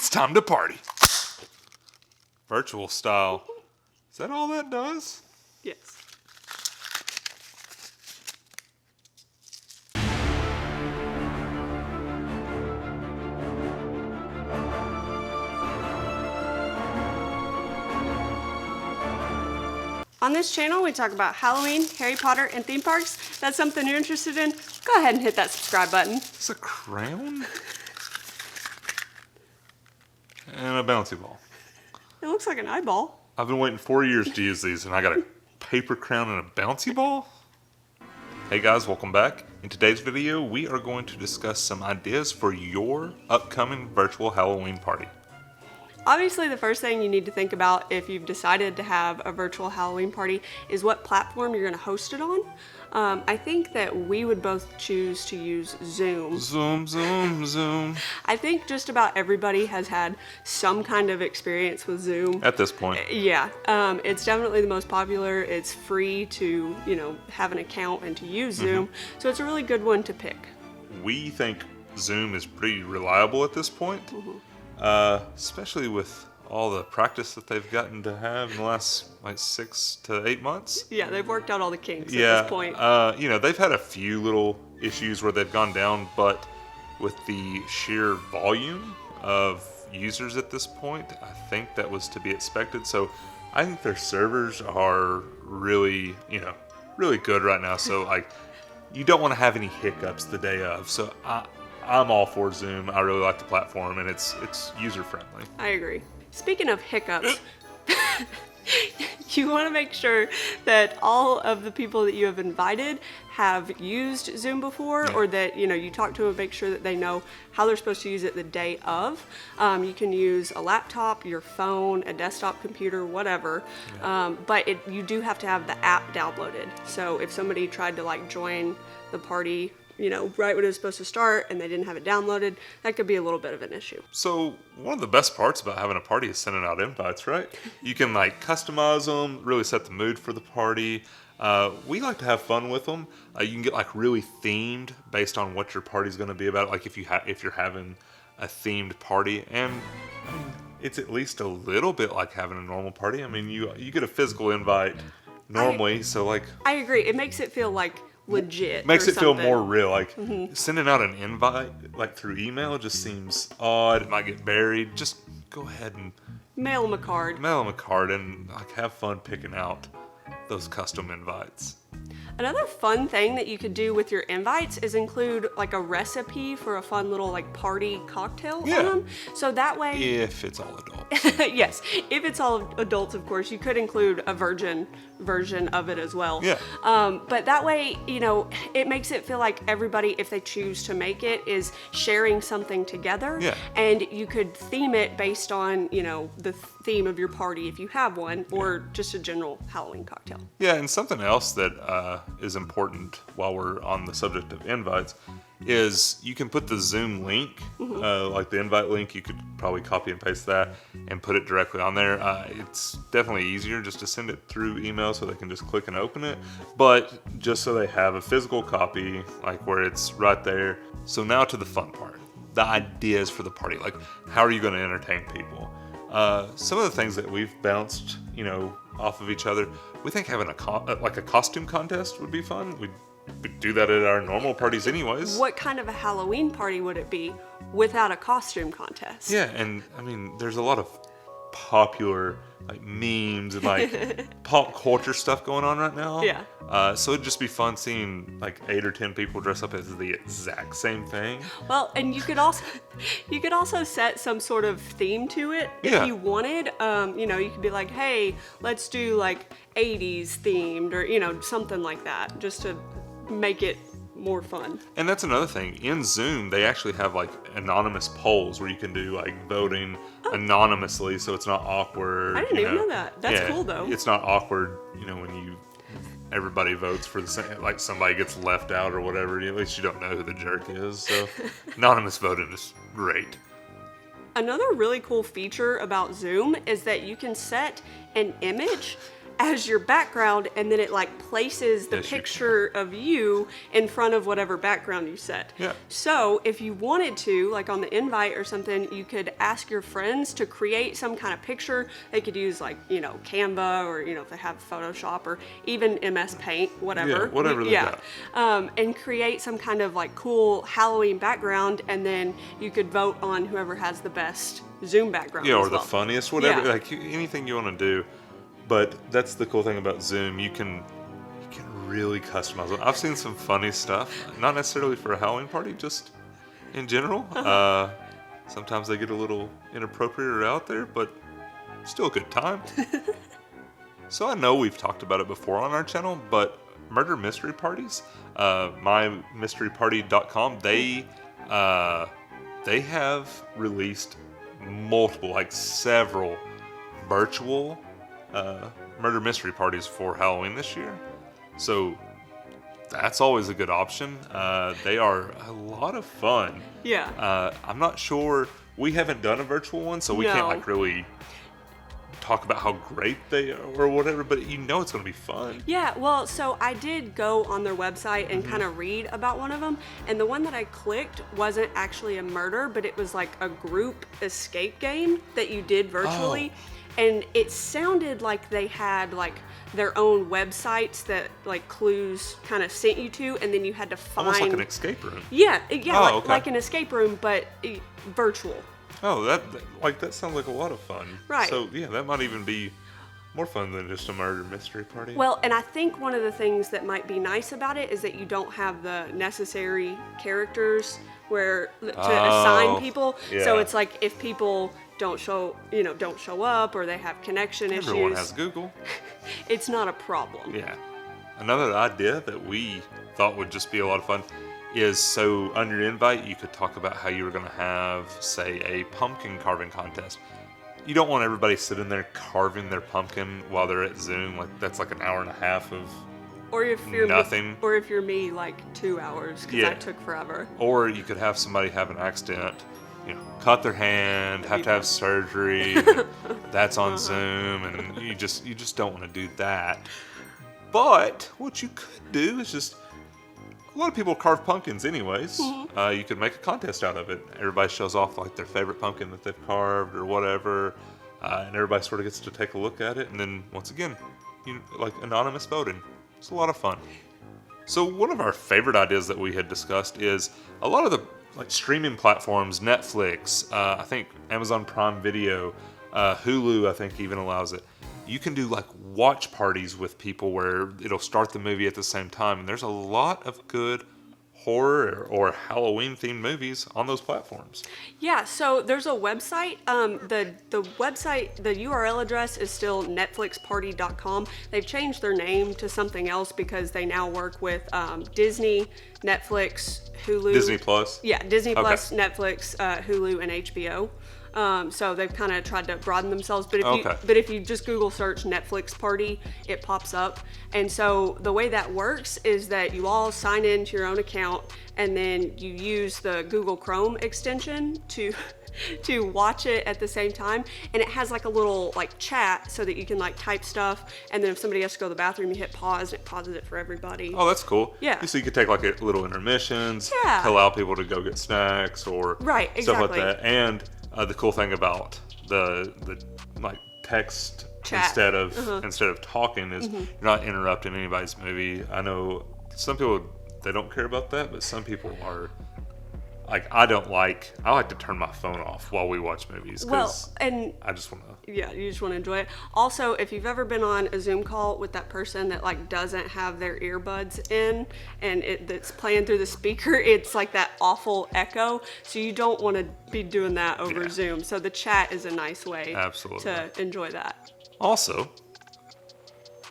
It's time to party. Virtual style. Is that all that does? Yes. On this channel, we talk about Halloween, Harry Potter, and theme parks. If that's something you're interested in, go ahead and hit that subscribe button. It's a crown? And a bouncy ball. It looks like an eyeball. I've been waiting 4 years to use these, and I got a paper crown and a bouncy ball? Hey guys, welcome back. In today's video, we are going to discuss some ideas for your upcoming virtual Halloween party. Obviously, the first thing you need to think about if you've decided to have a virtual Halloween party is what platform you're going to host it on. I think that we would both choose to use Zoom. Zoom. I think just about everybody has had some kind of experience with Zoom. At this point. Yeah, it's definitely the most popular. It's free to, have an account and to use Zoom. So it's a really good one to pick. We think Zoom is pretty reliable at this point. Especially with all the practice that they've gotten to have in the last 6 to 8 months. Yeah, they've worked out all the kinks at this point. They've had a few little issues where they've gone down, but with the sheer volume of users at this point, I think that was to be expected. So I think their servers are really, really good right now. So you don't want to have any hiccups the day of. So I'm all for Zoom. I really like the platform, and it's user friendly. I agree. Speaking of hiccups, you want to make sure that all of the people that you have invited have used Zoom before, or that you talk to them, make sure that they know how they're supposed to use it the day of. You can use a laptop, your phone, a desktop computer, whatever, but you do have to have the app downloaded. So if somebody tried to join the party right when it was supposed to start and they didn't have it downloaded, that could be a little bit of an issue. So one of the best parts about having a party is sending out invites, right? You can customize them, really set the mood for the party. We like to have fun with them. You can get really themed based on what your party's going to be about. If you're having a themed party, and it's at least a little bit like having a normal party. You get a physical invite normally, I agree. It makes it feel legit. Makes it feel more real. Sending out an invite through email just seems odd. It might get buried. Just go ahead and mail them a card. And have fun picking out those custom invites. Another fun thing that you could do with your invites is include a recipe for a fun little party cocktail on them. So that way, if it's all adults. Yes, if it's all adults, of course, you could include a virgin version of it as well. Yeah. But that way, it makes it feel like everybody, if they choose to make it, is sharing something together. Yeah. And you could theme it based on, the theme of your party if you have one, or just a general Halloween cocktail. Yeah, and something else that is important while we're on the subject of invites is you can put the Zoom link, the invite link, you could probably copy and paste that and put it directly on there. It's definitely easier just to send it through email so they can just click and open it, but just so they have a physical copy, where it's right there. So now to the fun part, the ideas for the party. How are you going to entertain people? Some of the things that we've bounced, off of each other, we think having a costume contest would be fun. We'd do that at our normal parties anyways. What kind of a Halloween party would it be without a costume contest? Yeah, and there's a lot of popular memes and pop culture stuff going on right now. Yeah. So it'd just be fun seeing 8 or 10 people dress up as the exact same thing. Well, and you could also set some sort of theme to it if you wanted. You could be like, hey, let's do 80s themed, or something like that, just to make it more fun. And that's another thing. In Zoom, they actually have anonymous polls where you can do anonymously, so it's not awkward. I didn't even know that. That's cool though. It's not awkward, when everybody votes for the same, somebody gets left out or whatever. At least you don't know who the jerk is. So anonymous voting is great. Another really cool feature about Zoom is that you can set an image as your background, and then it like places the Yes, you picture of you in front of whatever background you set. Yeah. So if you wanted to, like on the invite or something, you could ask your friends to create some kind of picture. They could use like, Canva, or, if they have Photoshop, or even MS Paint, whatever. Yeah, whatever they got. And create some kind of like cool Halloween background, and then you could vote on whoever has the best Zoom background. Yeah, as or the well. funniest, whatever. Yeah. Like anything you want to do. But that's the cool thing about Zoom. You can really customize it. I've seen some funny stuff, not necessarily for a Halloween party, just in general. Sometimes they get a little inappropriate or out there, but still a good time. So I know we've talked about it before on our channel, but murder mystery parties, mymysteryparty.com, they have released multiple, like several virtual murder mystery parties for Halloween this year. So that's always a good option. They are a lot of fun. Yeah. I'm not sure, we haven't done a virtual one, so we can't No. like really talk about how great they are or whatever, but it's going to be fun. Yeah, well, so I did go on their website and Mm-hmm. kind of read about one of them, and the one that I clicked wasn't actually a murder, but it was like a group escape game that you did virtually. And it sounded like they had like their own websites that like clues kind of sent you to, and then you had to find Almost like an escape room. Yeah, Oh, okay. like an escape room, but virtual. Oh, that sounds like a lot of fun. Right. So yeah, that might even be more fun than just a murder mystery party. Well, and I think one of the things that might be nice about it is that you don't have the necessary characters to assign people. yeah. So it's like if people don't show up, or they have connection Everyone issues, has Google. it's not a problem. Yeah. Another idea that we thought would just be a lot of fun is, so on your invite, you could talk about how you were going to have, say, a pumpkin carving contest. You don't want everybody sitting there carving their pumpkin while they're at Zoom. Like, that's like an hour and a half of Or if you're nothing. or if you're me, like 2 hours, because Yeah. that took forever. Or you could have somebody have an accident, cut their hand, have to have surgery. That's on Zoom, and you just don't want to do that. But what you could do is just, a lot of people carve pumpkins anyways. You could make a contest out of it. Everybody shows off like their favorite pumpkin that they've carved or whatever, and everybody sort of gets to take a look at it. And then once again, like anonymous voting. It's a lot of fun. So one of our favorite ideas that we had discussed is a lot of the like streaming platforms, Netflix, I think Amazon Prime Video, Hulu, I think even allows it. You can do like watch parties with people where it'll start the movie at the same time, and there's a lot of good horror or Halloween themed movies on those platforms. Yeah, so there's a website. The website, the URL address is still netflixparty.com. They've changed their name to something else because they now work with Disney, Netflix, Hulu. Disney Plus? Yeah, Disney Okay. Plus, Netflix, Hulu, and HBO. So they've kind of tried to broaden themselves. But if you just Google search Netflix Party, it pops up. And so the way that works is that you all sign into your own account, and then you use the Google Chrome extension to watch it at the same time. And it has like a little like chat so that you can like type stuff, and then if somebody has to go to the bathroom, you hit pause and it pauses it for everybody. Oh, that's cool. Yeah. So you could take like little intermissions Yeah. to allow people to go get snacks or Right, stuff like exactly. that. And the cool thing about the like text Chat. instead of talking is you're not interrupting anybody's movie. I know some people, they don't care about that, but some people are. Like, I like to turn my phone off while we watch movies Well, because and I just want to. yeah, you just want to enjoy it. Also, if you've ever been on a Zoom call with that person that like doesn't have their earbuds in and it's playing through the speaker, it's like that awful echo. So you don't want to be doing that over Yeah. Zoom. So the chat is a nice way Absolutely. to enjoy that. Also,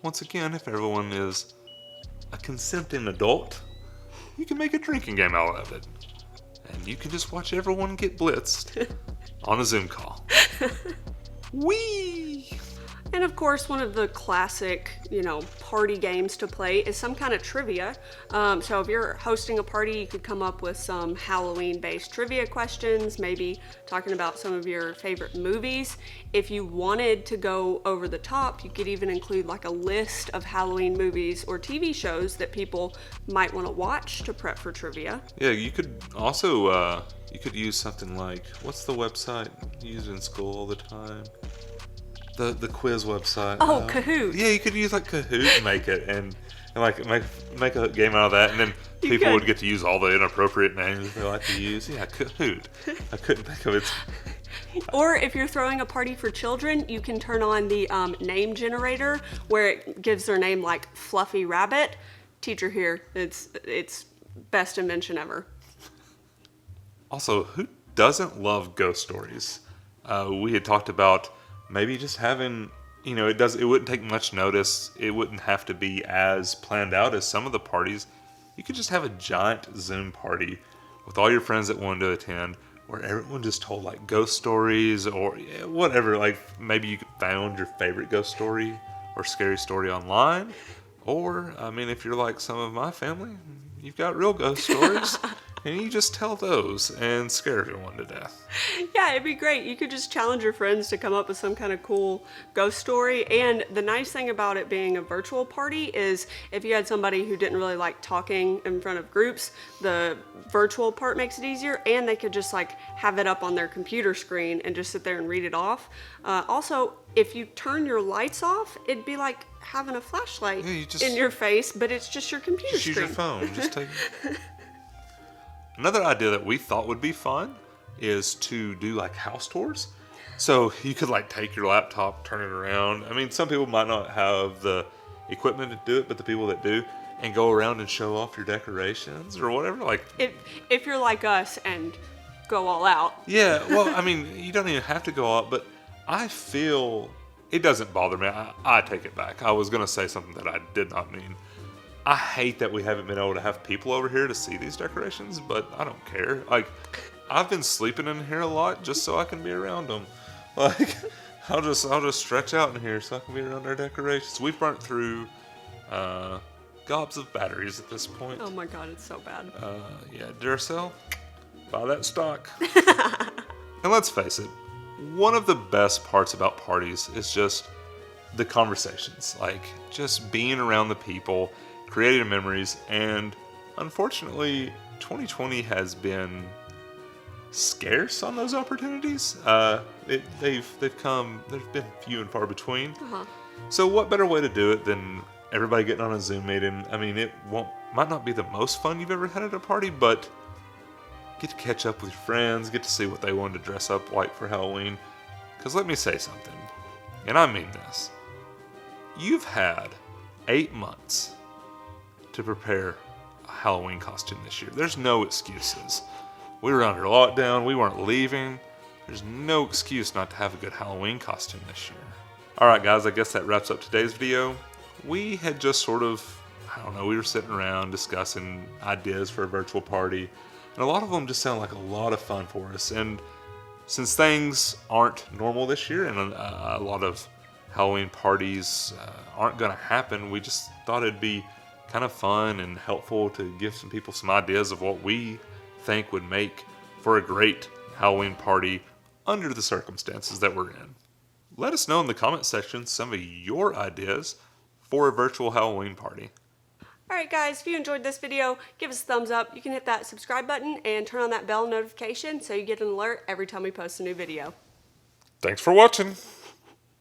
once again, if everyone is a consenting adult, you can make a drinking game out of it. And you can just watch everyone get blitzed on a Zoom call. Whee! And of course, one of the classic, party games to play is some kind of trivia. So if you're hosting a party, you could come up with some Halloween-based trivia questions, maybe talking about some of your favorite movies. If you wanted to go over the top, you could even include like a list of Halloween movies or TV shows that people might want to watch to prep for trivia. Yeah, you could also you could use something like, what's the website used in school all the time? The quiz website. Oh, Kahoot. Yeah, you could use like Kahoot and make it and like make a game out of that, and then You people could. would get to use all the inappropriate names they like to use. Yeah, Kahoot. I couldn't think of it. Or if you're throwing a party for children, you can turn on the name generator where it gives their name like Fluffy Rabbit. Teacher here, it's best invention ever. Also, who doesn't love ghost stories? We had talked about maybe just having, it wouldn't take much notice. It wouldn't have to be as planned out as some of the parties. You could just have a giant Zoom party with all your friends that wanted to attend, where everyone just told like ghost stories or whatever. Like maybe you found your favorite ghost story or scary story online. Or, if you're like some of my family, you've got real ghost stories. And you just tell those and scare everyone to death. Yeah, it'd be great. You could just challenge your friends to come up with some kind of cool ghost story. And the nice thing about it being a virtual party is if you had somebody who didn't really like talking in front of groups, the virtual part makes it easier, and they could just like have it up on their computer screen and just sit there and read it off. Also, if you turn your lights off, it'd be like having a flashlight in your face, but it's just your computer screen. Use your phone. Just take Another idea that we thought would be fun is to do like house tours. So you could like take your laptop, turn it around. Some people might not have the equipment to do it, but the people that do, and go around and show off your decorations or whatever. Like if you're like us and go all out. Yeah, well, you don't even have to go out, but I feel it doesn't bother me. I take it back. I was gonna say something that I did not mean. I hate that we haven't been able to have people over here to see these decorations, but I don't care. Like, I've been sleeping in here a lot just so I can be around them. Like, I'll just stretch out in here so I can be around our decorations. We've burnt through gobs of batteries at this point. Oh my god, it's so bad. Yeah, Duracell, buy that stock. And let's face it, one of the best parts about parties is just the conversations. Like, just being around the people, creating memories, and unfortunately 2020 has been scarce on those opportunities. They've been few and far between. So what better way to do it than everybody getting on a Zoom meeting? It might not be the most fun you've ever had at a party, but get to catch up with your friends, get to see what they wanted to dress up like for Halloween. Because let me say something, and I mean this, you've had 8 months to prepare a Halloween costume this year. There's no excuses. We were under lockdown. We weren't leaving. There's no excuse not to have a good Halloween costume this year. All right, guys, I guess that wraps up today's video. We had just sort of, we were sitting around discussing ideas for a virtual party, and a lot of them just sound like a lot of fun for us. And since things aren't normal this year and a lot of Halloween parties aren't going to happen, we just thought it'd be kind of fun and helpful to give some people some ideas of what we think would make for a great Halloween party under the circumstances that we're in. Let us know in the comment section some of your ideas for a virtual Halloween party. Alright guys, if you enjoyed this video, give us a thumbs up. You can hit that subscribe button and turn on that bell notification so you get an alert every time we post a new video. Thanks for watching.